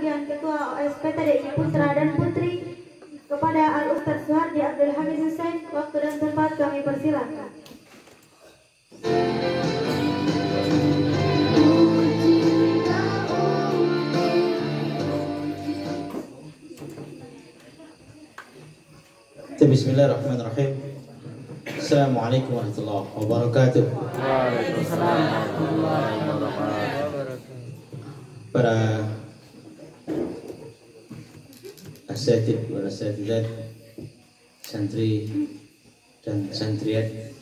sebagian Ketua OSP TDI Putra dan Putri kepada Al-Ustadz Suhardi Abdul Hamid Hussein. Waktu dan tempat kami persilakan. Bismillahirrahmanirrahim. Assalamualaikum warahmatullahi wabarakatuh. Waalaikumsalam warahmatullahi wabarakatuh. Para asatidz wal asatidzat, santri dan santriat,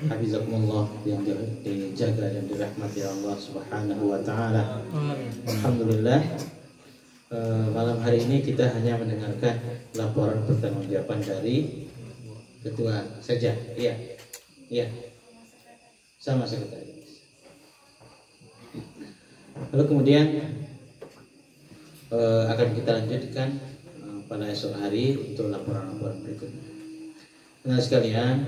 hafizakumullah yang dijaga dan dirahmati Allah Subhanahu wa taala. Alhamdulillah, malam hari ini kita hanya mendengarkan laporan pertanggungjawaban dari ketua saja. Iya, sama sekretaris. Lalu kemudian akan kita lanjutkan pada esok hari untuk laporan-laporan berikutnya. Nah sekalian,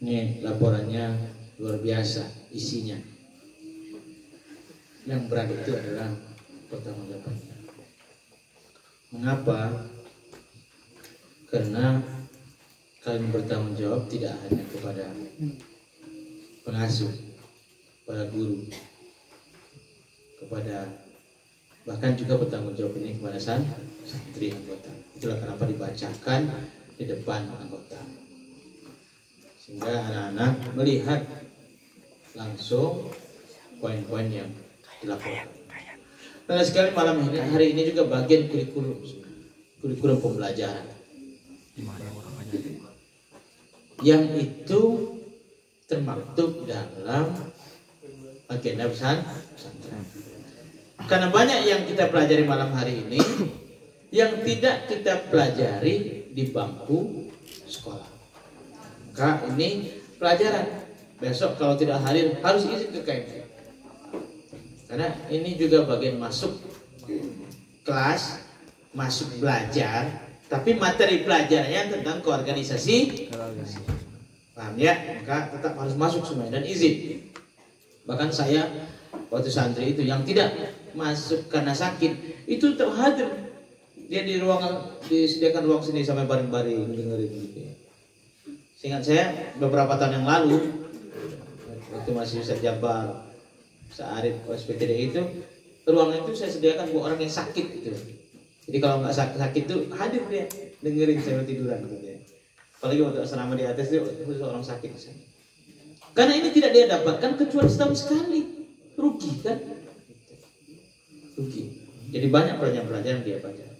ini laporannya luar biasa isinya. Yang berat itu adalah pertanggungjawabannya. Mengapa? Karena kalian bertanggung jawab tidak hanya kepada pengasuh, kepada guru, kepada bahkan juga bertanggung jawab ini kepada santri anggota. Itulah kenapa dibacakan di depan anggota, sehingga anak-anak melihat langsung poin-poin yang dilaporkan. Nah sekali malam ini, hari ini juga bagian kurikulum pembelajaran yang itu termaktub dalam agenda pesantren. Karena banyak yang kita pelajari malam hari ini yang tidak kita pelajari di bangku sekolah. Maka ini pelajaran. Besok kalau tidak hadir harus izin ke KMP. Karena ini juga bagian masuk kelas, masuk belajar, tapi materi pelajarannya tentang keorganisasi. Paham ya? Maka tetap harus masuk semua dan izin. Bahkan saya waktu santri itu yang tidak masuk karena sakit itu tetap hadir. Dia di ruangan, disediakan ruang sini sampai baring-baring dengerin gitu. Seingat saya beberapa tahun yang lalu waktu masih Ustaz Jabar, Sa'arif OSPTD itu, ruangan itu saya sediakan buat orang yang sakit gitu. Jadi kalau nggak sakit itu hadir dia dengerin saya tiduran gitu ya. Apalagi waktu asrama di atas itu khusus orang sakit. Karena ini tidak dia dapatkan kecuali setahun sekali. Rugi kan? Rugi. Jadi banyak pelajaran-pelajaran dia baca.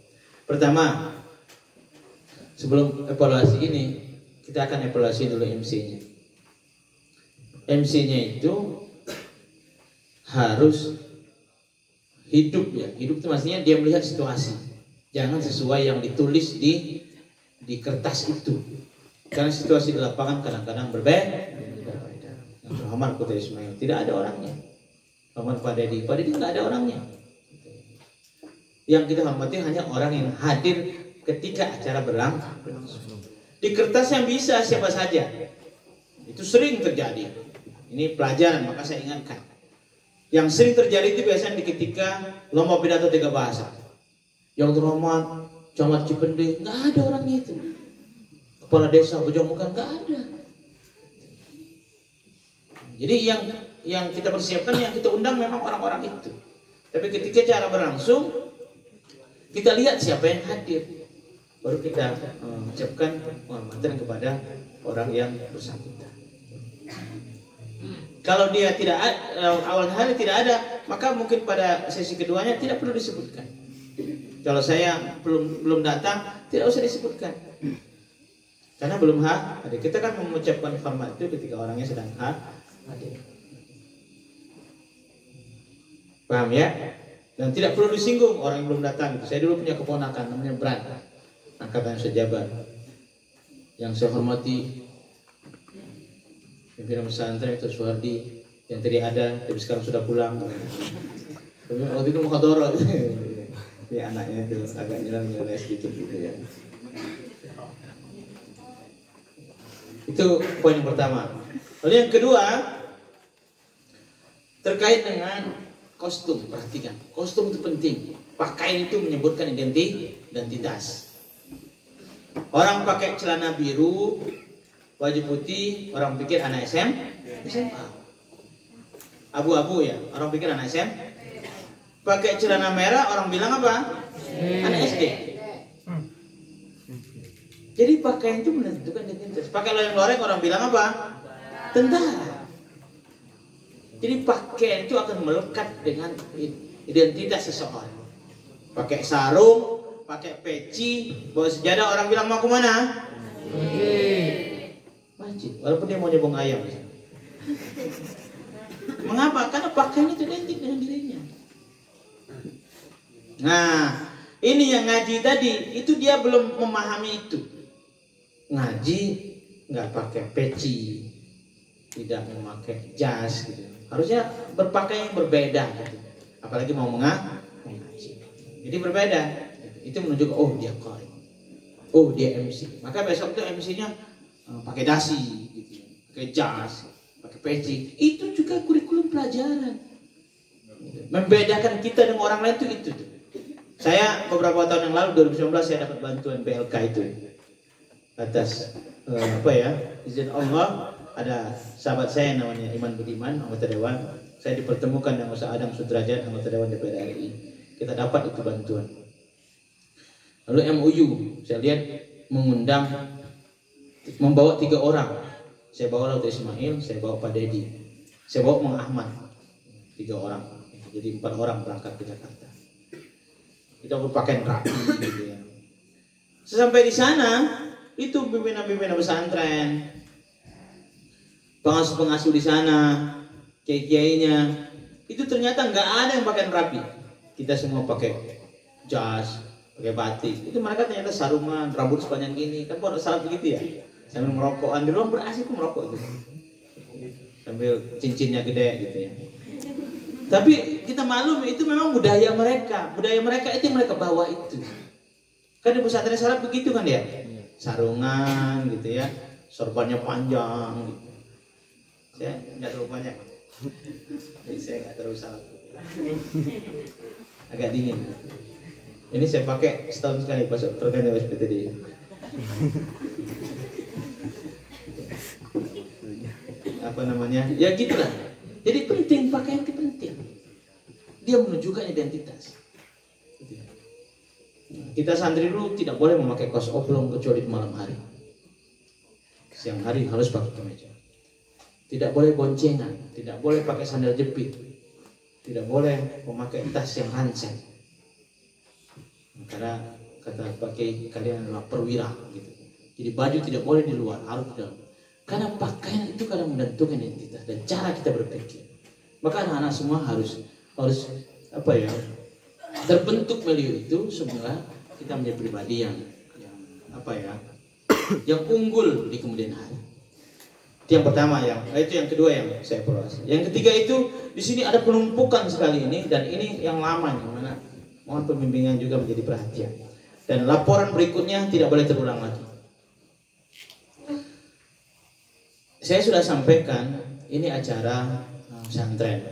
Pertama, sebelum evaluasi ini, kita akan evaluasi dulu MC-nya. MC-nya itu harus hidup ya. Hidup itu maksudnya dia melihat situasi. Jangan sesuai yang ditulis di kertas itu. Karena situasi di lapangan kadang-kadang berbeda. Muhammad Kota Ismail tidak ada orangnya. Muhammad Pak Dedi nggak ada orangnya. Yang kita hormati hanya orang yang hadir ketika acara berlangsung. Di kertas yang bisa siapa saja. Itu sering terjadi. Ini pelajaran, maka saya ingatkan. Yang sering terjadi itu biasanya ketika lomba pidato 3 bahasa. Yang terhormat Camat Cipende, nggak ada orangnya itu. Kepala Desa Bojongmukan nggak ada. Jadi yang kita persiapkan, yang kita undang memang orang-orang itu. Tapi ketika cara berlangsung, kita lihat siapa yang hadir. Baru kita mengucapkan penghormatan kepada orang yang bersangkutan. Kalau dia tidak awal hari tidak ada, maka mungkin pada sesi keduanya tidak perlu disebutkan. Kalau saya belum datang, tidak usah disebutkan. Karena belum hadir. Kita kan mengucapkan hormat itu ketika orangnya sedang hadir. Paham ya? Dan tidak perlu disinggung orang yang belum datang. Saya dulu punya keponakan namanya Bran, angkatan sejabat, yang saya hormati. Pimpinan pesantren itu Suhardi yang tadi ada, tapi sekarang sudah pulang. Waktu itu mukhadharah. Ya anaknya itu agak nyelam-nyelam sedikit gitu ya. Itu poin yang pertama. Lalu yang kedua terkait dengan kostum, perhatikan. Kostum itu penting. Pakaian itu menyebutkan identitas. Orang pakai celana biru, baju putih, orang pikir anak SMA. Abu-abu ya, orang pikir anak SMA. Pakai celana merah, orang bilang apa? Anak SD. Jadi pakaian itu menentukan identitas. Pakai loreng-loreng, orang bilang apa? Tentara. Jadi pakaian itu akan melekat dengan identitas seseorang. Pakai sarung, pakai peci, bawa sejadah, orang bilang mau kemana? Masjid. Walaupun dia mau nyebong ayam. Mengapa? Karena pakaian itu identik dengan dirinya. Nah, ini yang ngaji tadi, itu dia belum memahami itu. Ngaji nggak pakai peci, tidak memakai jas gitu. Harusnya berpakaian yang berbeda gitu. Apalagi mau mengaji. Jadi berbeda. Itu menunjukkan oh dia qari. Oh dia MC. Maka besok itu MC-nya pakai dasi gitu. Pakai jas, pakai peci. Itu juga kurikulum pelajaran. Membedakan kita dengan orang lain itu. Saya beberapa tahun yang lalu 2019 saya dapat bantuan BLK itu. Atas izin Allah. Ada sahabat saya namanya Iman Budiman, anggota dewan. Saya dipertemukan dengan Ustaz Adam Sudrajat, anggota dewan DPR RI. Kita dapat itu bantuan. Lalu MOU, saya lihat mengundang, membawa 3 orang. Saya bawa Laut Ismail, saya bawa Pak Dedi, saya bawa Mang Ahmad. 3 orang. Jadi 4 orang berangkat ke Jakarta. Kita berpakaian rapi gitu ya. Sesampai di sana, itu pimpinan-pimpinan pesantren, pengasuh-pengasuh di sana, kiai-kiainya, itu ternyata nggak ada yang pakaian rapi. Kita semua pakai jas, pakai batik. Itu mereka ternyata sarungan, rambut sepanjang gini. Kan pada saat begitu ya, sambil merokokan di ruang berasik pun merokok gitu, sambil cincinnya gede gitu ya. Tapi kita maklum itu memang budaya mereka. Budaya mereka itu yang mereka bawa itu. Kan di pesantren salaf begitu kan ya, sarungan gitu ya, sorbannya panjang gitu. Saya nggak terlalu banyak, jadi saya nggak terlalu salah. Agak dingin. Ini saya pakai setahun sekali pas terkait SPTD. Apa namanya? Ya gitulah. Jadi penting, pakaian itu penting. Dia menunjukkan identitas. Kita santri dulu tidak boleh memakai kaos oblong kecuali di malam hari. Siang hari harus pakai kemeja. Tidak boleh boncengan, tidak boleh pakai sandal jepit, tidak boleh memakai tas yang rancang. Karena kata pakai kalian adalah perwira gitu. Jadi baju tidak boleh di luar, harus di dalam. Karena pakaian itu kadang menentukan identitas dan cara kita berpikir. Maka anak-anak semua harus terbentuk melalui itu sehingga kita menjadi pribadi yang yang unggul di kemudian hari. Yang pertama itu yang kedua yang saya evaluasi. Yang ketiga itu di sini ada penumpukan sekali ini dan ini yang lama nih, mana mohon pembimbingan juga menjadi perhatian. Dan laporan berikutnya tidak boleh terulang lagi. Saya sudah sampaikan ini acara pesantren.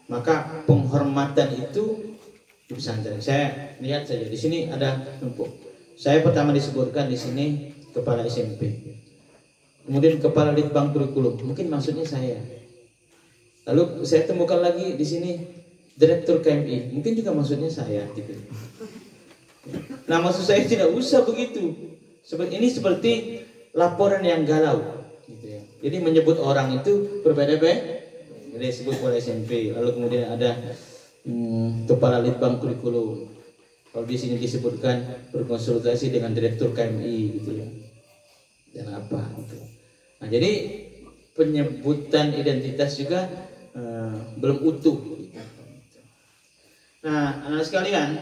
Maka penghormatan itu di pesantren. Saya lihat saja di sini ada numpuk. Saya pertama disebutkan di sini kepala SMP. Kemudian kepala litbang kurikulum, mungkin maksudnya saya. Lalu saya temukan lagi di sini direktur KMI, mungkin juga maksudnya saya. Gitu. Nah maksud saya tidak usah begitu. Ini seperti laporan yang galau. Gitu ya. Jadi menyebut orang itu berbeda-beda. Jadi disebut kepala SMP, lalu kemudian ada kepala litbang kurikulum. Kalau di sini disebutkan berkonsultasi dengan direktur KMI, gitu ya. Dan apa gitu. Nah jadi penyebutan identitas juga belum utuh gitu. Nah anak sekalian,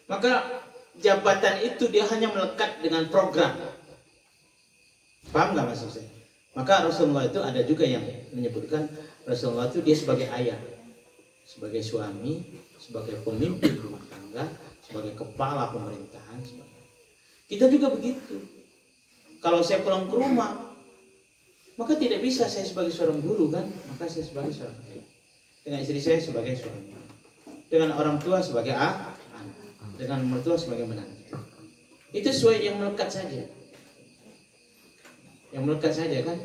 maka jabatan itu dia hanya melekat dengan program. Paham nggak maksud saya? Maka Rasulullah itu ada juga yang menyebutkan Rasulullah itu dia sebagai ayah, sebagai suami, sebagai pemimpin rumah tangga, sebagai kepala pemerintahan. Kita juga begitu. Kalau saya pulang ke rumah, maka tidak bisa saya sebagai seorang guru kan, maka saya sebagai seorang ayah. Dengan istri saya sebagai suami. dengan orang tua sebagai anak, dengan mertua sebagai menantu. Itu sesuai yang melekat saja. Yang melekat saja kan,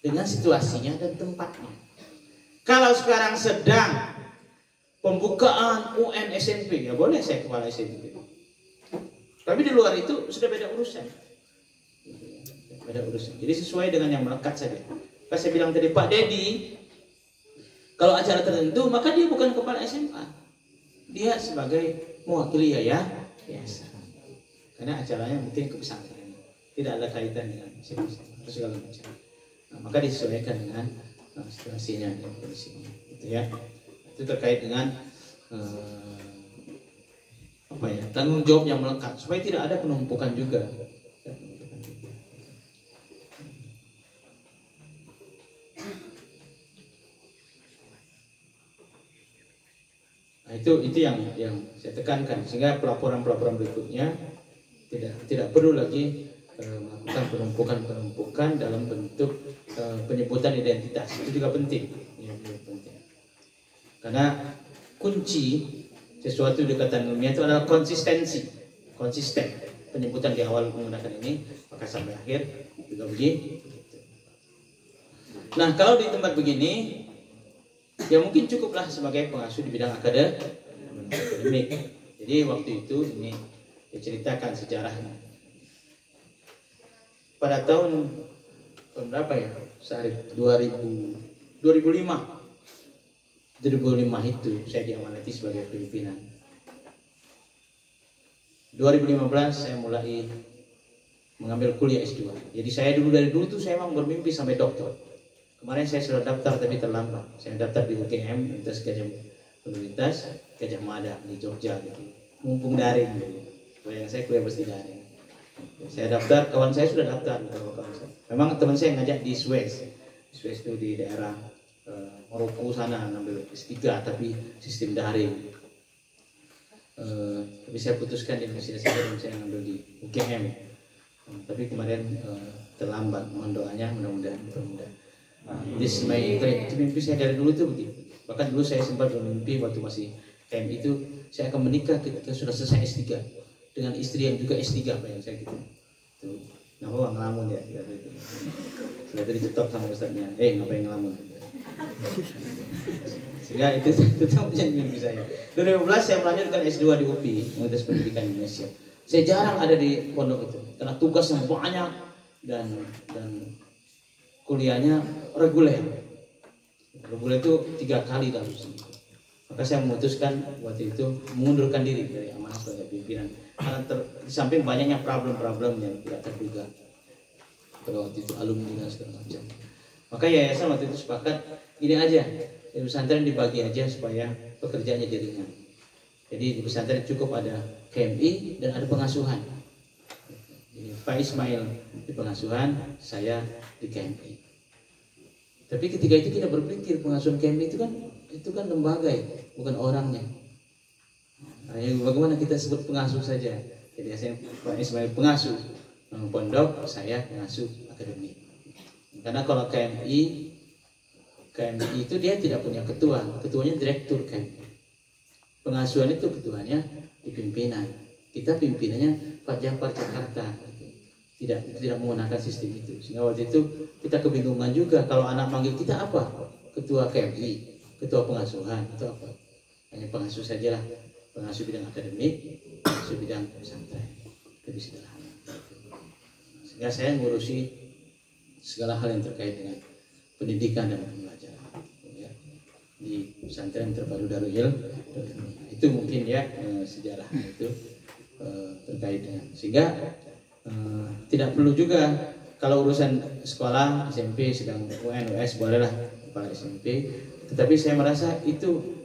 dengan situasinya dan tempatnya. Kalau sekarang sedang pembukaan UN SMP, ya boleh saya kepala SMP. Tapi di luar itu sudah beda urusan. Beda urusan. Jadi sesuai dengan yang melekat saja. Pas saya bilang tadi Pak Dedi, kalau acara tertentu maka dia bukan kepala SMA. Dia sebagai mewakili yayasan. Karena acaranya mungkin ke pesantren. Tidak ada kaitan dengan segala macam. Nah, maka disesuaikan dengan situasinya dan kondisinya. Gitu ya. Itu terkait dengan tanggung jawab yang melekat supaya tidak ada penumpukan juga. Nah, itu yang saya tekankan sehingga pelaporan berikutnya tidak perlu lagi melakukan penumpukan dalam bentuk penyebutan identitas. Itu juga penting. Ya, penting. Karena kunci sesuatu dekatan ilmiah itu adalah konsisten penyebutan di awal menggunakan ini, maka sampai akhir juga begitu. Nah, kalau di tempat begini ya mungkin cukuplah sebagai pengasuh di bidang akademik. Jadi waktu itu ini diceritakan sejarahnya. Pada tahun berapa ya? 2005 itu saya diamanati sebagai pimpinan. 2015 saya mulai mengambil kuliah S2. Jadi saya dari dulu tuh saya memang bermimpi sampai doktor. Kemarin saya sudah daftar tapi terlambat. Saya daftar di UGM, Universitas Gajah Mada di Jogja gitu. Mumpung daring gitu. Yang saya kuliah pasti daring. Saya daftar, kawan saya sudah daftar. Memang teman saya ngajak di Suez. Suez itu di daerah Maroko sana ngambil S3 tapi sistem daring. Tapi saya putuskan di Universitas dan saya ngambil di UGM. Tapi kemarin terlambat, mohon doanya mudah-mudahan. This my dream. Itu mimpi saya dari dulu tuh begitu. Bahkan dulu saya sempat bermimpi waktu masih KM itu saya akan menikah ketika sudah selesai S3 dengan istri yang juga S3 bayang saya gitu. Tuh. Nah, ngelamun ya. Sudah tadi dicetok sama ustaznya. Ngapain ngelamun? Sehingga itu menjadi mimpi saya. 2015 saya melanjutkan S2 di UPI, Universitas Pendidikan Indonesia. Saya jarang ada di pondok itu karena tugas yang banyak dan kuliahnya reguler. Reguler itu 3 kali dalam seminggu. Maka saya memutuskan waktu itu mengundurkan diri dari amanah sebagai pimpinan. Karena di samping banyaknya problem-problem yang tidak terduga. Pada waktu itu alumni dan segala macam. Maka yayasan waktu itu sepakat ini aja, di pesantren dibagi aja supaya pekerjaannya ringan. Jadi di pesantren cukup ada KMI dan ada pengasuhan. Jadi Pak Ismail di pengasuhan, saya di KMI. Tapi ketika itu kita berpikir pengasuhan KMI itu kan lembaga ya, bukan orangnya. Nah, bagaimana kita sebut pengasuh saja? Jadi saya Pak Ismail pengasuh pondok, saya pengasuh akademik. Karena kalau KMI itu dia tidak punya ketua, ketuanya direktur KMI. Pengasuhan itu ketuanya di pimpinan. Kita pimpinannya Pak Jafar Jakarta. Tidak menggunakan sistem itu. Sehingga waktu itu kita kebingungan juga kalau anak manggil kita apa? Ketua KMI, ketua pengasuhan, itu apa? Hanya pengasuh sajalah. Pengasuh bidang akademik, pengasuh bidang pesantren. Lebih sederhana. Sehingga saya ngurusi segala hal yang terkait dengan pendidikan dan pembelajaran ya, di pesantren terpadu Darul Ilm. Itu mungkin ya sejarah itu terkait dengan sehingga tidak perlu juga kalau urusan sekolah SMP sedang UN US bolehlah kepala SMP, tetapi saya merasa itu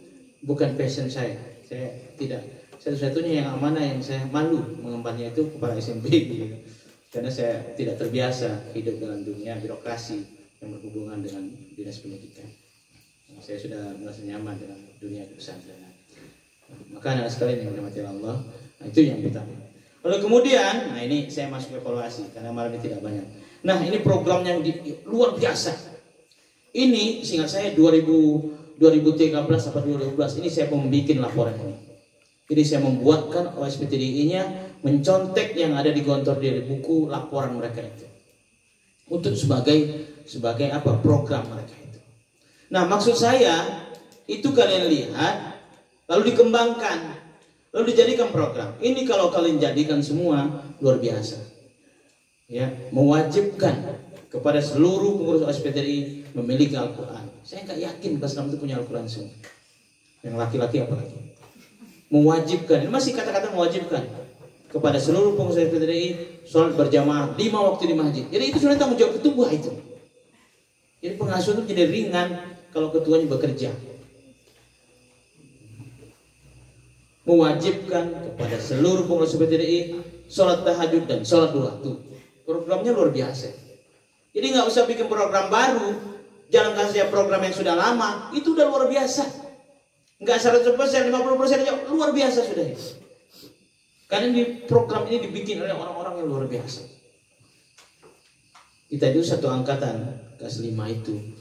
bukan passion saya tidak satu-satunya yang amanah yang saya malu mengembannya itu kepala SMP gitu. Karena saya tidak terbiasa hidup dalam dunia birokrasi yang berhubungan dengan dinas pendidikan. Saya sudah merasa nyaman dengan dunia pesantren. Maka anak sekalian yang dirahmati Allah, itu yang pertama. Lalu kemudian, nah ini saya masuk evaluasi karena malam ini tidak banyak. Nah ini program yang luar biasa. Ini seingat saya 2015 2013 atau 2012 ini saya membuat laporan ini. Jadi saya membuatkan OSPTDI-nya mencontek yang ada di gontor dari buku laporan mereka itu. Untuk sebagai apa program mereka itu. Nah, maksud saya itu kalian lihat lalu dikembangkan, lalu dijadikan program. Ini kalau kalian jadikan semua luar biasa. Ya, mewajibkan kepada seluruh pengurus OSPTDI memiliki Al-Quran. Saya nggak yakin kelas 6 itu punya Al-Quran semua. Yang laki-laki apalagi. Mewajibkan, ini masih kata-kata mewajibkan kepada seluruh pengurus OSPTDI sholat berjamaah 5 waktu di masjid. Jadi itu sudah tanggung jawab ketua itu. Jadi pengasuh itu jadi ringan kalau ketuanya bekerja. Mewajibkan kepada seluruh pengurus OSPTDI sholat tahajud dan sholat 2 waktu. Programnya luar biasa. Jadi nggak usah bikin program baru. Jalankan saja program yang sudah lama, itu udah luar biasa. Enggak 100%, 50% aja luar biasa sudah. Karena di program ini dibikin oleh orang-orang yang luar biasa. Kita itu satu angkatan kelas 5 itu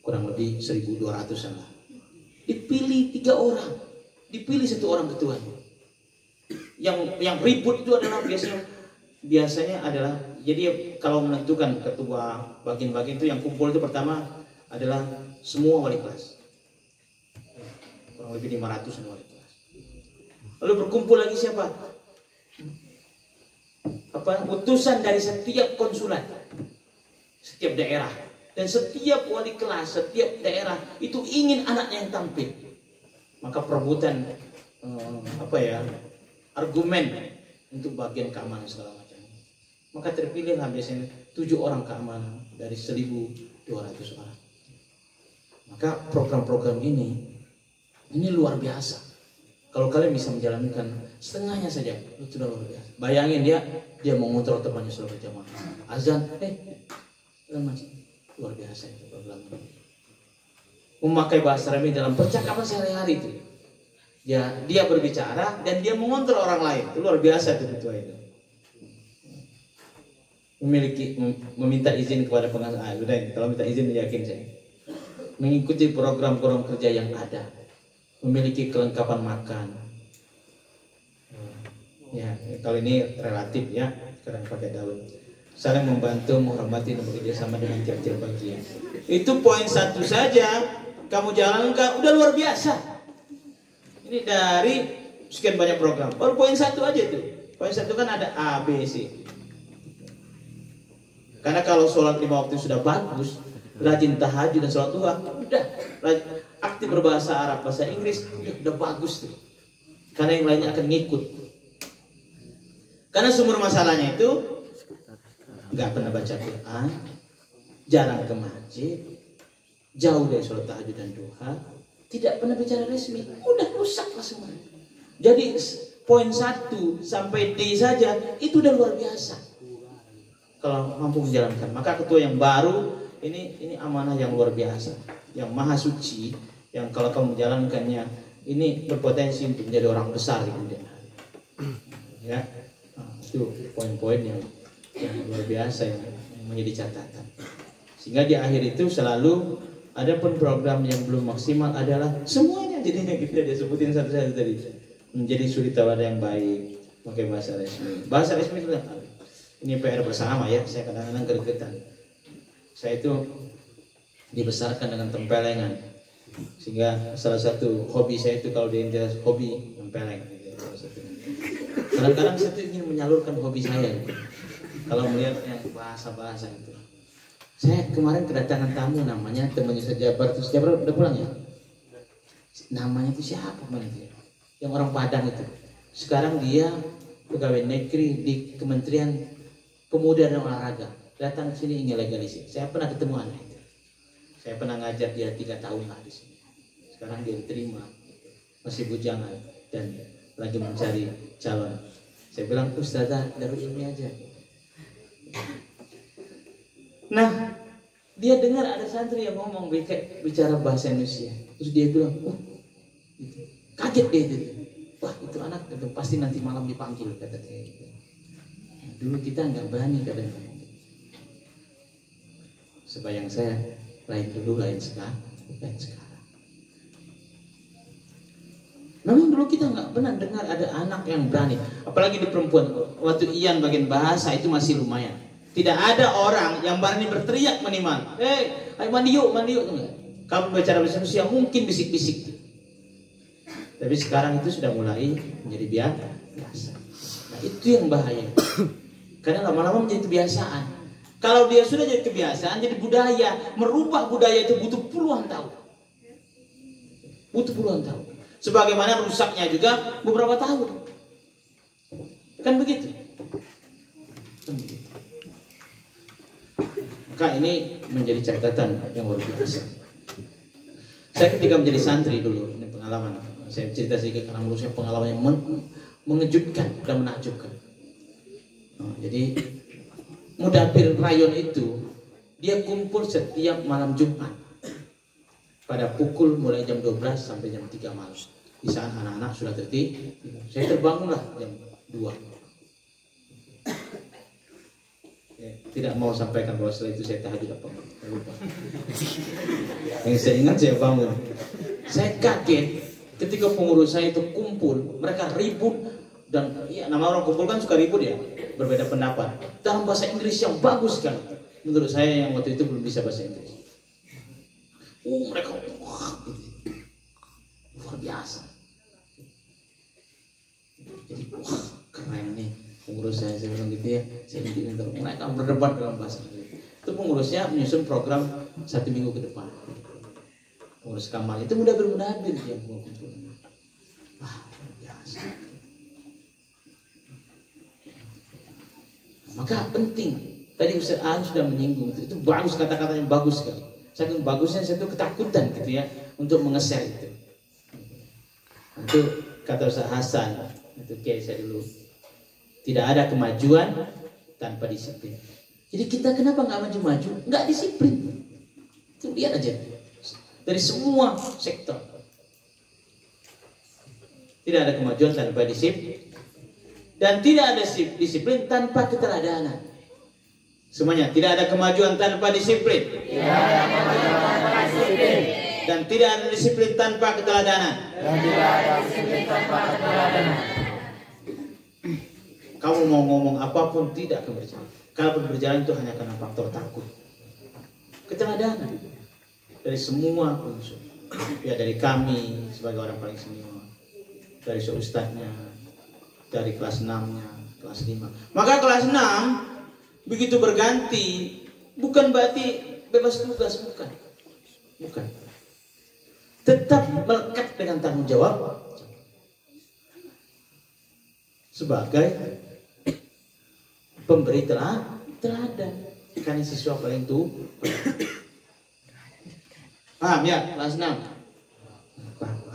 kurang lebih 1.200-an lah. Dipilih 3 orang, dipilih 1 orang ketuanya. Yang ribut itu adalah biasanya adalah, jadi kalau menentukan ketua bagian-bagian itu yang kumpul itu pertama adalah semua wali kelas, kurang lebih 500 wali kelas. Lalu berkumpul lagi siapa? Utusan dari setiap konsulat, setiap daerah, dan setiap wali kelas, setiap daerah itu ingin anaknya yang tampil. Maka perebutan argumen untuk bagian keamanan segala macam. Maka terpilihlah biasanya 7 orang keamanan dari 1.200 orang. Maka program-program ini luar biasa. Kalau kalian bisa menjalankan setengahnya saja, itu sudah luar biasa. Bayangin dia mau ngontrol temannya sholat berjamaah. Azan, luar biasa itu program ini. Memakai bahasa remeh dalam percakapan sehari-hari itu. Dia berbicara dan dia mengontrol orang lain. Itu luar biasa itu ketua itu. Meminta izin kepada pengasuh. Kalau minta izin yakin saya. Mengikuti program-program kerja yang ada, memiliki kelengkapan makan. Ya, kalau ini relatif ya, karena pakai daun. Saling membantu, menghormati dan bekerja sama dengan tiap-tiap bagian. Itu poin 1 saja, kamu jalankan udah luar biasa. Ini dari sekian banyak program. Baru poin 1 aja itu. Poin 1 kan ada A, B, C. Karena kalau sholat 5 waktu sudah bagus, rajin tahajud dan sholat duha, udah aktif berbahasa Arab, bahasa Inggris, udah bagus tuh. Karena yang lainnya akan ngikut. Karena sumber masalahnya itu nggak pernah baca Quran, jarang ke masjid, jauh dari sholat tahajud dan duha, tidak pernah bicara resmi, udah rusak lah semua. Jadi poin 1 sampai D saja itu udah luar biasa. Kalau mampu menjalankan, maka ketua yang baru ini amanah yang luar biasa, yang maha suci, yang kalau kamu menjalankannya ini berpotensi untuk menjadi orang besar di kemudian hari. Ya, itu poin-poin yang luar biasa yang menjadi catatan. Sehingga di akhir itu selalu ada pun program yang belum maksimal adalah semuanya jadinya kita disebutin satu-satu tadi menjadi suri tawar yang baik, pakai bahasa resmi. Bahasa resmi itu ini PR bersama ya, saya kadang-kadang gregetan. Saya itu dibesarkan dengan tempelengan, sehingga salah satu hobi saya itu kalau di Indonesia hobi tempeleng. Kadang-kadang saya itu ingin menyalurkan hobi saya. Kalau melihat yang bahasa-bahasa itu, saya kemarin kedatangan tamu namanya temannya Sejabar, terus Sejabar udah pulang ya. Namanya itu siapa teman itu? Yang orang Padang itu. Sekarang dia pegawai negeri di Kementerian Pemuda dan Olahraga. Datang ke sini ingin legalisir. Saya pernah ketemu anak itu. Saya pernah ngajar dia 3 tahun lah di sini. Sekarang dia diterima, masih bujangan dan lagi mencari calon. Saya bilang, Ustazah, Darul Ilmi aja. Nah, dia dengar ada santri yang ngomong bicara bahasa Indonesia. Terus dia bilang, gitu. Kaget dia itu. Wah, itu anak pasti nanti malam dipanggil, kata dia. Dulu kita nggak berani kadang-kadang. Sebayang saya lain dulu lain sekarang. Memang dulu kita nggak pernah dengar ada anak yang berani, apalagi di perempuan. Waktu Ian bagian bahasa itu masih lumayan. Tidak ada orang yang berani berteriak minimal. Ayo mandi yuk, mandi yuk. Kamu bicara bahasa Indonesia mungkin bisik-bisik. Tapi sekarang itu sudah mulai menjadi biasa. Nah itu yang bahaya. Karena lama-lama menjadi kebiasaan. Kalau dia sudah jadi kebiasaan, jadi budaya, merubah budaya itu butuh puluhan tahun. Butuh puluhan tahun. Sebagaimana rusaknya juga beberapa tahun. Kan begitu. Maka ini menjadi catatan yang luar biasa. Saya ketika menjadi santri dulu, ini pengalaman. Saya cerita sedikit karena menurut saya pengalaman yang mengejutkan dan menakjubkan. Jadi Mudapir rayon itu dia kumpul setiap malam Jumat pada pukul mulai jam 12 sampai jam 3 malam. Di saat anak-anak sudah tertidur, saya terbangunlah jam 2. Tidak mau sampaikan bahwa setelah itu saya tahajud apa enggak, lupa. Yang saya ingat saya bangun. Saya kaget ketika pengurus saya itu kumpul, mereka ribut dan ya nama orang kumpul kan suka ribut ya, berbeda pendapat dalam bahasa Inggris yang bagus kan. Menurut saya yang waktu itu belum bisa bahasa Inggris. Mereka luar biasa. Jadi keren nih pengurus saya bilang gitu ya. Saya bilang mereka berdebat dalam bahasa Inggris. Itu pengurusnya menyusun program 1 minggu ke depan. Pengurus Kamal itu mudah bermudahabir dia mau kumpul. Wah luar biasa. Maka penting. Tadi Ustaz An sudah menyinggung itu bagus, kata-katanya bagus sekali. Saking bagusnya saya tuh ketakutan gitu ya untuk mengeser itu. Itu kata Ustaz Hasan, itu kiai saya dulu. Tidak ada kemajuan tanpa disiplin. Jadi kita kenapa nggak maju-maju? Nggak disiplin. Itu lihat aja dari semua sektor. Tidak ada kemajuan tanpa disiplin dan tidak ada disiplin tanpa keteladanan. Semuanya tidak ada kemajuan tanpa disiplin. Tidak ada kemajuan tanpa disiplin. Dan tidak ada disiplin tanpa keteladanan. Dan tidak ada disiplin tanpa keteladanan. Kamu mau ngomong apapun tidak akan berjalan. Kalau berjalan itu hanya karena faktor takut. Keteladanan dari semua unsur. Ya dari kami sebagai orang paling senior, dari ustadznya, dari kelas 6-nya, kelas 5. Maka kelas 6 begitu berganti, bukan berarti bebas tugas, bukan. Bukan. Tetap melekat dengan tanggung jawab sebagai pemberi teladan. Karena siswa paling itu paham ya, kelas 6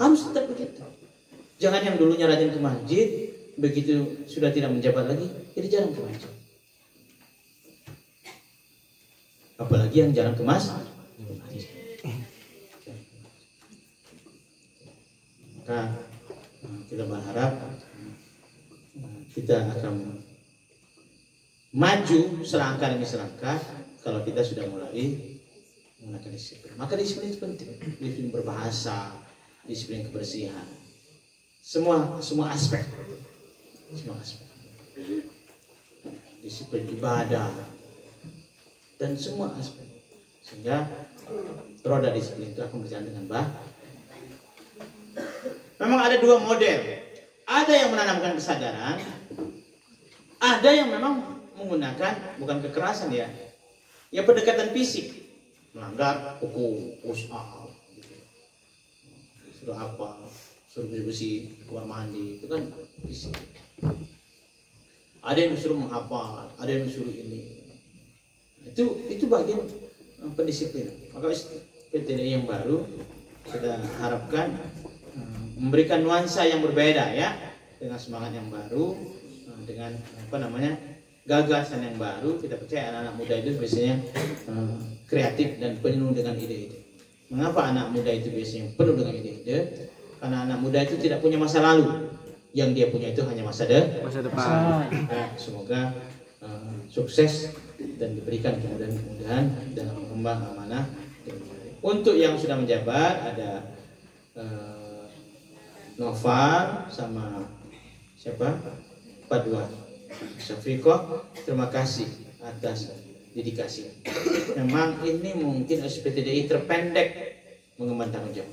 harus tetap begitu. Jangan yang dulunya rajin ke masjid, begitu sudah tidak menjabat lagi, jadi jarang ke masjid. Apalagi yang jarang ke masjid. Maka kita berharap kita akan maju selangkah demi selangkah kalau kita sudah mulai menggunakan disiplin. Maka disiplin itu penting. Disiplin berbahasa, disiplin kebersihan, semua aspek, disiplin ibadah dan semua aspek, sehingga roda disiplin itu akan berjalan dengan baik. Memang ada dua model. Ada yang menanamkan kesadaran, ada yang memang menggunakan bukan kekerasan ya pendekatan fisik, melanggar hukum, push up, gitu. Suruh apa, suruh bersih, keluar mandi, itu kan fisik. Ada yang disuruh menghafal, ada yang disuruh ini. Itu bagian pendisiplinan. Maka PTDI yang baru kita harapkan memberikan nuansa yang berbeda ya, dengan semangat yang baru, dengan gagasan yang baru. Kita percaya anak-anak muda itu biasanya kreatif dan penuh dengan ide-ide. Mengapa anak muda itu biasanya penuh dengan ide-ide? Karena anak muda itu tidak punya masa lalu, yang dia punya itu hanya masa depan. Semoga sukses dan diberikan kemudahan-kemudahan dalam mengemban amanah. Untuk yang sudah menjabat ada Noval sama siapa? Padwa Syafiqah, terima kasih atas dedikasi. Memang ini mungkin SPTDI terpendek mengemban tanggung jawab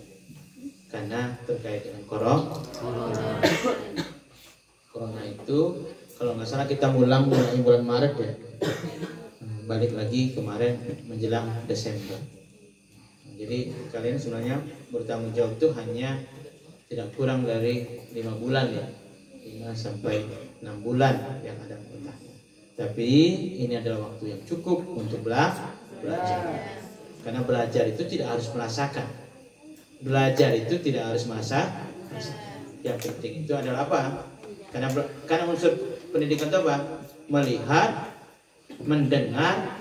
karena terkait dengan corona itu kalau nggak salah kita mulai bulan Maret ya, balik lagi kemarin menjelang Desember. Jadi kalian sebenarnya bertanggung jawab itu hanya tidak kurang dari 5 bulan ya, 5 sampai 6 bulan yang ada kontraknya. Tapi ini adalah waktu yang cukup untuk belajar. Karena belajar itu tidak harus merasakan. Belajar itu tidak harus merasakan. Yang penting itu adalah apa? Karena unsur pendidikan itu apa? Melihat, mendengar,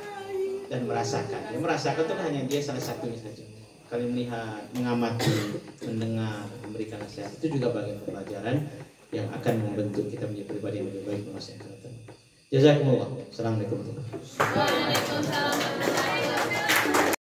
dan merasakan. Yang merasakan itu hanya dia salah satunya saja. Kalian melihat, mengamati, mendengar, memberikan nasihat, itu juga bagian pelajaran yang akan membentuk kita menjadi pribadi yang lebih baik di masa yang akan datang. Jazakumullah. Assalamualaikum warahmatullahi wabarakatuh.